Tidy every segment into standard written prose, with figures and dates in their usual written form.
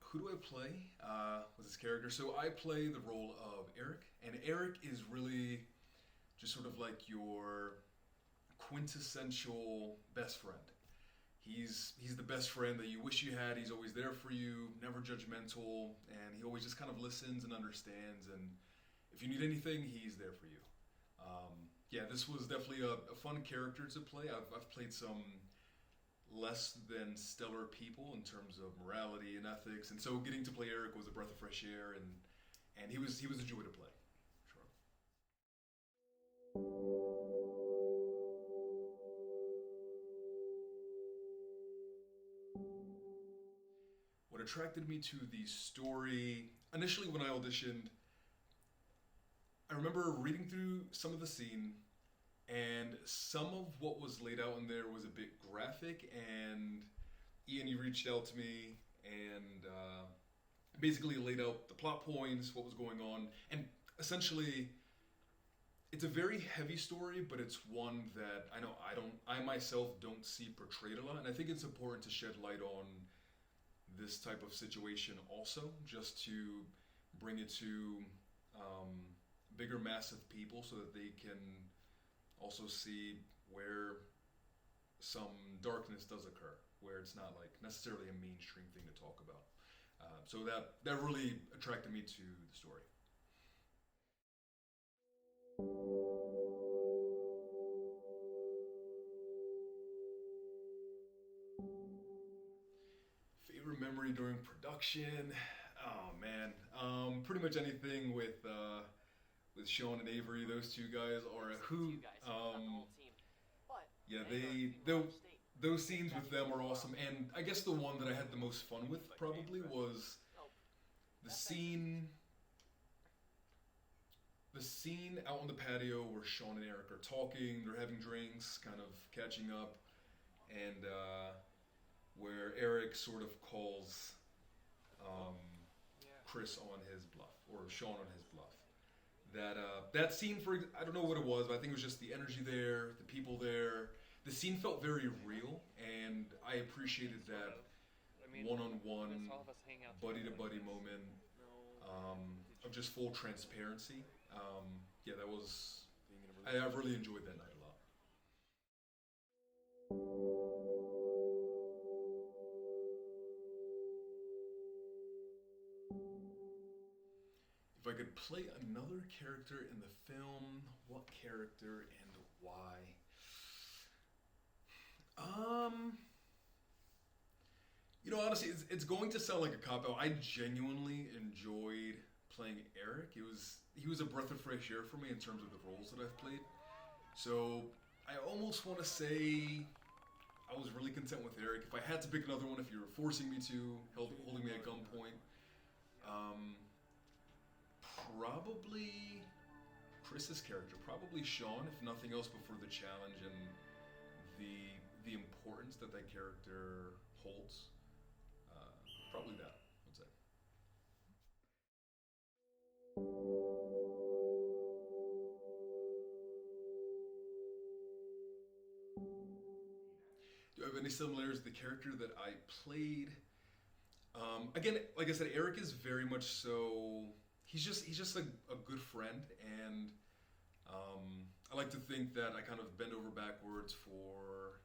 who do I play with this character? So I play the role of Eric, and Eric is really just sort of like your quintessential best friend. He's the best friend that you wish you had. He's always there for you, never judgmental, and he always just kind of listens and understands. And if you need anything, he's there for you. Yeah, this was definitely a fun character to play. I've played some less than stellar people in terms of morality and ethics, and so getting to play Eric was a breath of fresh air, and he was a joy to play. Sure. What attracted me to the story initially when I auditioned, I remember reading through some of the scene, and some of what was laid out in there was a bit graphic. And Ian, you reached out to me and basically laid out the plot points, what was going on, and essentially, it's a very heavy story, but it's one that I know I myself don't see portrayed a lot, and I think it's important to shed light on this type of situation also, just to bring it to um, bigger mass of people so that they can also see where some darkness does occur, where it's not like necessarily a mainstream thing to talk about. So that really attracted me to the story. Favorite memory during production? Oh man, pretty much anything with Sean and Avery. Those two guys are a hoot. Yeah, those scenes with them are awesome. And I guess the one that I had the most fun with probably was the scene the scene out on the patio where Sean and Eric are talking. They're having drinks, kind of catching up, and where Eric sort of calls um, Chris on his bluff, or Sean on his bluff. That scene, for I don't know what it was, but I think it was just the energy there, the people there. The scene felt very real, and I appreciated that one-on-one, buddy-to-buddy moment of just full transparency. Yeah, that was. I've really enjoyed that night a lot. If I could play another character in the film, what character and why? Um, honestly, it's going to sound like a cop out. I genuinely enjoyed playing Eric. He was a breath of fresh air for me in terms of the roles that I've played. So I almost want to say I was really content with Eric. If I had to pick another one, if you were forcing me to, holding me at gunpoint, um, probably Chris's character, probably Sean, if nothing else, but for the challenge and the importance that that character holds. Uh, Probably that, I'd say. Do I have any similarities to the character that I played? Again, like I said, Eric is very much so. He's just a good friend, and I like to think that I kind of bend over backwards for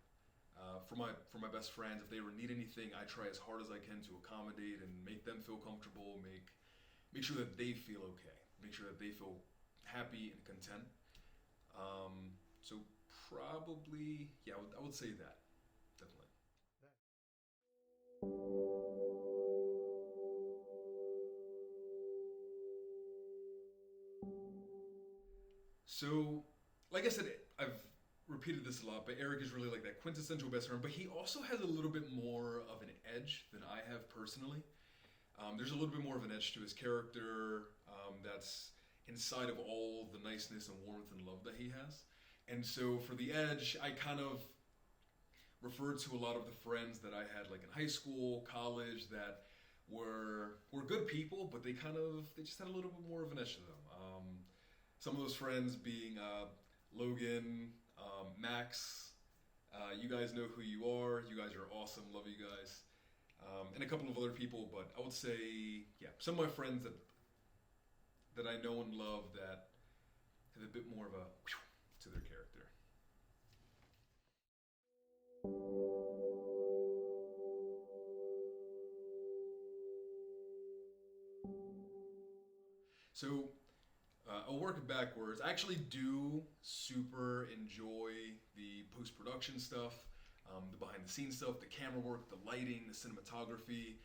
my best friends. If they ever need anything, I try as hard as I can to accommodate and make them feel comfortable, make sure that they feel okay, make sure that they feel happy and content. So probably, yeah, I would say that definitely. So, like I said, I've repeated this a lot, but Eric is really like that quintessential best friend. But he also has a little bit more of an edge than I have personally. There's a little bit more of an edge to his character that's inside of all the niceness and warmth and love that he has. And so for the edge, I kind of referred to a lot of the friends that I had like in high school, college that were good people, but they just had a little bit more of an edge to them. Some of those friends being Logan, Max. You guys know who you are. You guys are awesome. Love you guys. and a couple of other people. But I would say, yeah, some of my friends that I know and love that have a bit more of a to their character. So I'll work it backwards. I actually do super enjoy the post production stuff, the behind the scenes stuff, the camera work, the lighting, the cinematography.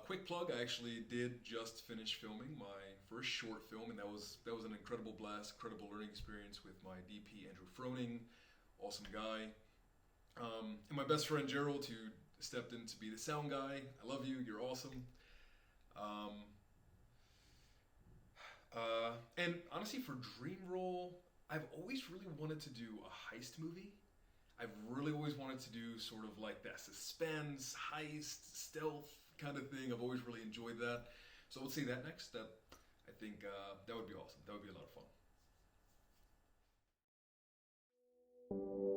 Quick plug: I actually did just finish filming my first short film, and that was an incredible blast, incredible learning experience with my DP Andrew Froning, awesome guy, and my best friend Gerald, who stepped in to be the sound guy. I love you. You're awesome. Um, and honestly, for dream role, I've always really wanted to do a heist movie. I've really always wanted to do sort of like that suspense, heist, stealth kind of thing. I've always really enjoyed that. So let's see that next. That I think that would be awesome. That would be a lot of fun.